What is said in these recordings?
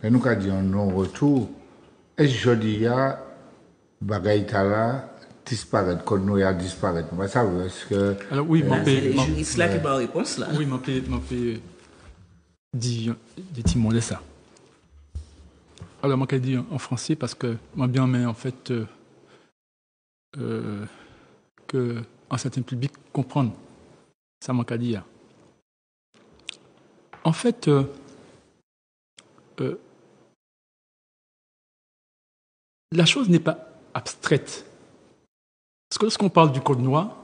Et nous avons dit un non-retour. Est-ce que je dis, Bagaïtala disparaît, qu'on nous a disparaît. Ça veut dire que. Alors oui, c'est les juristes là qui m'ont réponse là. Oui, m'en dit des timons de ça. Alors, moi, qu'elle dit en français, parce que moi, bien, mais en fait, que un certain public comprenne. Ça, moi, qu'elle dit. En fait, la chose n'est pas abstraite. Parce que lorsqu'on parle du code noir,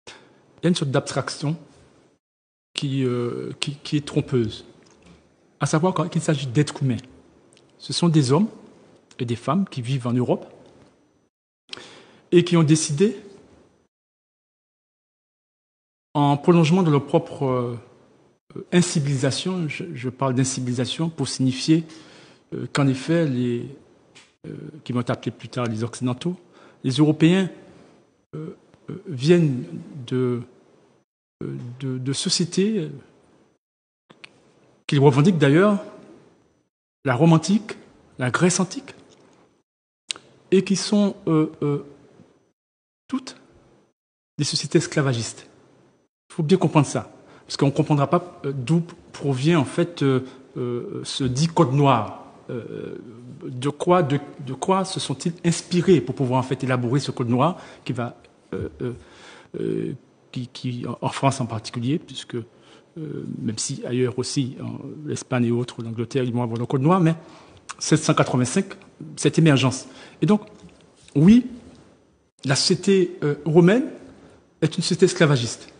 il y a une sorte d'abstraction qui est trompeuse. À savoir qu'il s'agit d'êtres humains. Ce sont des hommes et des femmes qui vivent en Europe et qui ont décidé, en prolongement de leur propre incivilisation, je parle d'incivilisation pour signifier qu'en effet, qui vont être appelés plus tard les Occidentaux, les Européens viennent de sociétés qu'ils revendiquent d'ailleurs la Rome antique, la Grèce antique, et qui sont toutes des sociétés esclavagistes. Il faut bien comprendre ça, parce qu'on ne comprendra pas d'où provient en fait ce dit code noir. De quoi se sont-ils inspirés pour pouvoir en fait élaborer ce code noir qui va, qui en France en particulier, puisque même si ailleurs aussi, l'Espagne et autres, l'Angleterre, ils vont avoir le code noir, mais 1785, cette émergence. Et donc, oui, la société romaine est une société esclavagiste.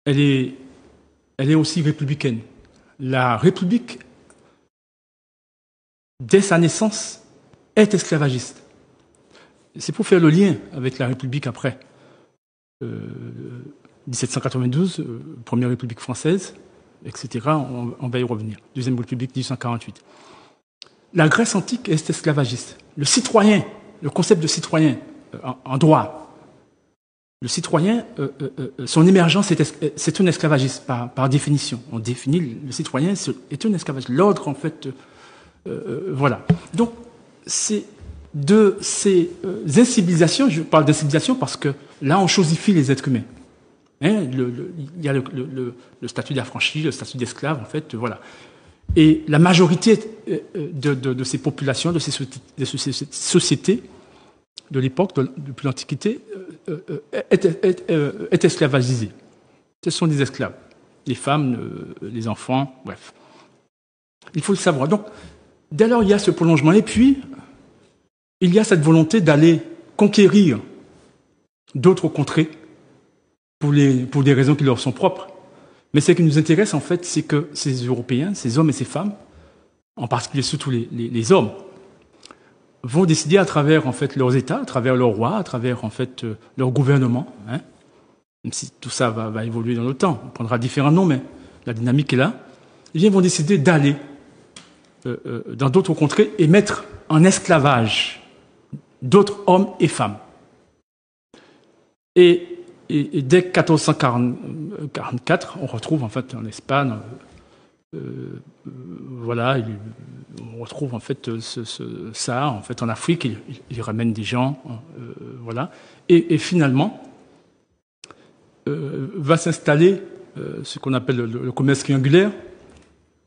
Elle est aussi républicaine. La République, dès sa naissance, est esclavagiste. C'est pour faire le lien avec la République après. 1792, Première République française, etc. On va y revenir. Deuxième République, 1848. La Grèce antique est esclavagiste. Le citoyen, le concept de citoyen en droit, le citoyen, son émergence c'est un esclavagiste par définition. On définit le citoyen est un esclavagiste. L'ordre, en fait, voilà. Donc, c'est de ces incivilisations, je parle d'incivilisation parce que là, on chosifie les êtres humains. Hein, il y a le statut d'affranchi, le statut d'esclave, en fait, voilà. Et la majorité de ces populations, de ces sociétés de l'époque, depuis l'Antiquité, est esclavagisée. Ce sont des esclaves. Les femmes, les enfants, bref. Il faut le savoir. Donc, dès lors, il y a ce prolongement. Et puis, il y a cette volonté d'aller conquérir d'autres contrées pour des raisons qui leur sont propres. Mais ce qui nous intéresse, en fait, c'est que ces Européens, ces hommes et ces femmes, en particulier surtout les hommes, vont décider à travers, en fait, leurs États, à travers leurs rois, à travers, en fait, leur gouvernement, hein, même si tout ça va évoluer dans le temps, on prendra différents noms, mais la dynamique est là, ils vont décider d'aller dans d'autres contrées et mettre en esclavage d'autres hommes et femmes. Et dès 1444, on retrouve en fait en Espagne, voilà, on retrouve en fait ça en fait en Afrique, il ramène des gens, voilà, et finalement va s'installer ce qu'on appelle le commerce triangulaire.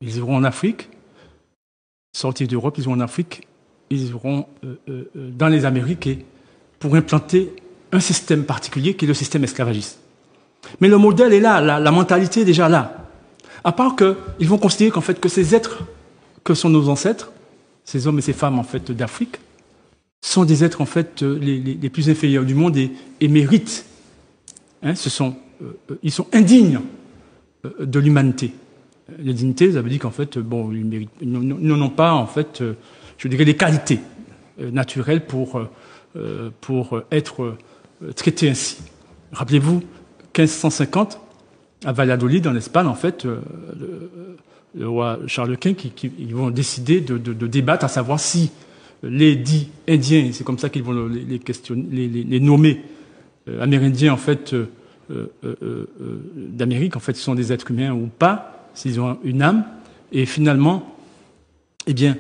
Ils iront en Afrique, sortir d'Europe, ils iront en Afrique, ils iront dans les Amériques et pour implanter un système particulier qui est le système esclavagiste. Mais le modèle est là, la mentalité est déjà là. À part qu'ils vont considérer qu'en fait que ces êtres que sont nos ancêtres, ces hommes et ces femmes en fait d'Afrique, sont des êtres en fait les plus inférieurs du monde et méritent. Hein, ils sont indignes de l'humanité. La dignité, ça veut dire qu'en fait, bon, ils n'ont pas en fait, je dirais, les qualités naturelles pour être traités ainsi. Rappelez-vous, 1550, à Valladolid, en Espagne, en fait, le roi Charles Quint, ils vont décider de débattre, à savoir si les dits indiens, c'est comme ça qu'ils vont les nommer, amérindiens, en fait, d'Amérique, en fait, sont des êtres humains ou pas, s'ils ont une âme. Et finalement, eh bien,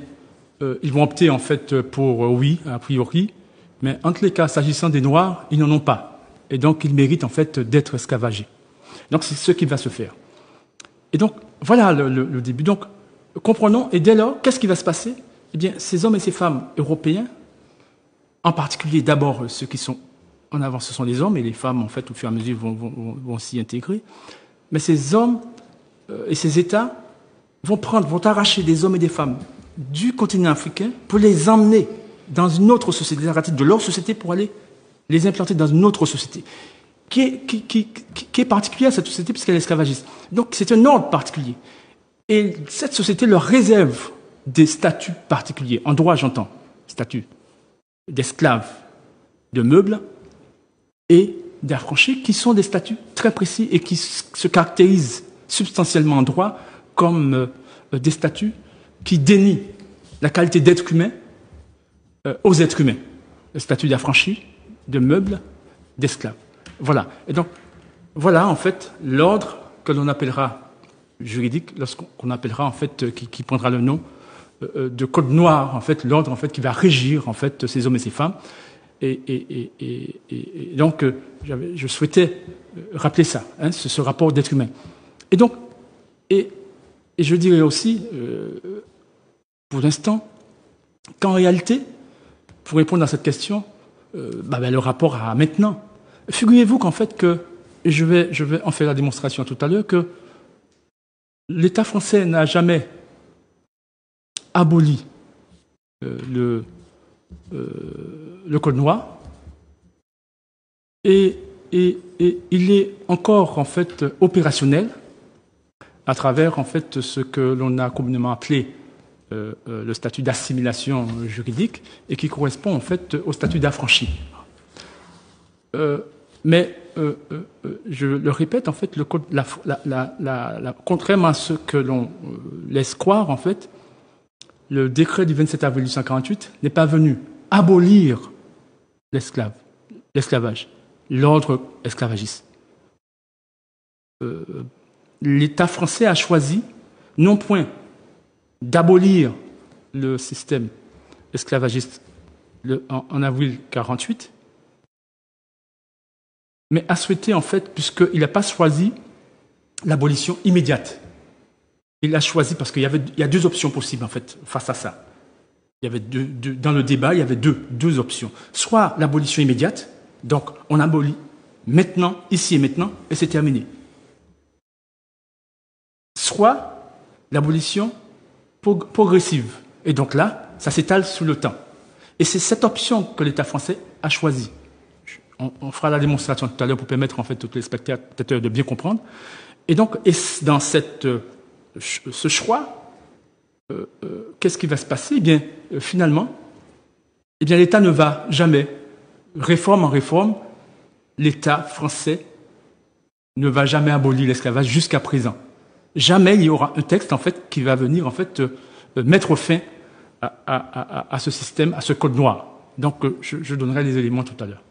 ils vont opter en fait pour oui, a priori, mais en tous les cas, s'agissant des Noirs, ils n'en ont pas. Et donc, ils méritent en fait d'être esclavagés. Donc, c'est ce qui va se faire. Et donc, voilà le début. Donc, comprenons, et dès lors, qu'est-ce qui va se passer? Eh bien, ces hommes et ces femmes européens, en particulier d'abord ceux qui sont en avant, ce sont les hommes, et les femmes, en fait, au fur et à mesure, vont s'y intégrer. Mais ces hommes et ces États vont arracher des hommes et des femmes du continent africain pour les emmener dans une autre société, à partir de leur société, pour aller les implanter dans une autre société, qui est particulière à cette société puisqu'elle est esclavagiste. Donc c'est un ordre particulier. Et cette société leur réserve des statuts particuliers. En droit, j'entends, statut d'esclaves, de meubles et d'affranchis, qui sont des statuts très précis et qui se caractérisent substantiellement en droit comme des statuts qui dénient la qualité d'être humain aux êtres humains. Le statut d'affranchi, de meubles, d'esclaves. Voilà. Et donc, voilà, en fait, l'ordre que l'on appellera juridique, lorsqu'on appellera, en fait, qui prendra le nom de code noir, en fait, l'ordre, en fait, qui va régir, en fait, ces hommes et ces femmes. Et donc, je souhaitais rappeler ça, hein, ce rapport d'être humain. Et donc, et je dirais aussi, pour l'instant, qu'en réalité, pour répondre à cette question, le rapport à maintenant, figurez-vous qu'en fait, que je vais en faire la démonstration tout à l'heure, que l'État français n'a jamais aboli le code noir, et il est encore en fait opérationnel à travers en fait ce que l'on a communément appelé le statut d'assimilation juridique et qui correspond en fait au statut d'affranchi. Mais je le répète, en fait, le code, contrairement à ce que l'on laisse croire, en fait, le décret du 27 avril 1848 n'est pas venu abolir l'esclavage, l'ordre esclavagiste. L'État français a choisi non point d'abolir le système esclavagiste en avril 1948, mais a souhaité, en fait, puisqu'il n'a pas choisi l'abolition immédiate. Il a choisi, parce qu'il y a deux options possibles, en fait, face à ça. Il y avait dans le débat, il y avait deux options. Soit l'abolition immédiate, donc on abolit maintenant, ici et maintenant, et c'est terminé. Soit l'abolition progressive. Et donc là, ça s'étale sous le temps. Et c'est cette option que l'État français a choisie. On fera la démonstration tout à l'heure pour permettre en fait tous les spectateurs de bien comprendre. Et donc, dans ce choix, qu'est-ce qui va se passer? Eh bien, finalement, l'État ne va jamais, réforme en réforme, l'État français ne va jamais abolir l'esclavage jusqu'à présent. Jamais il y aura un texte en fait qui va venir en fait mettre fin à ce système, à ce code noir. Donc, je donnerai les éléments tout à l'heure.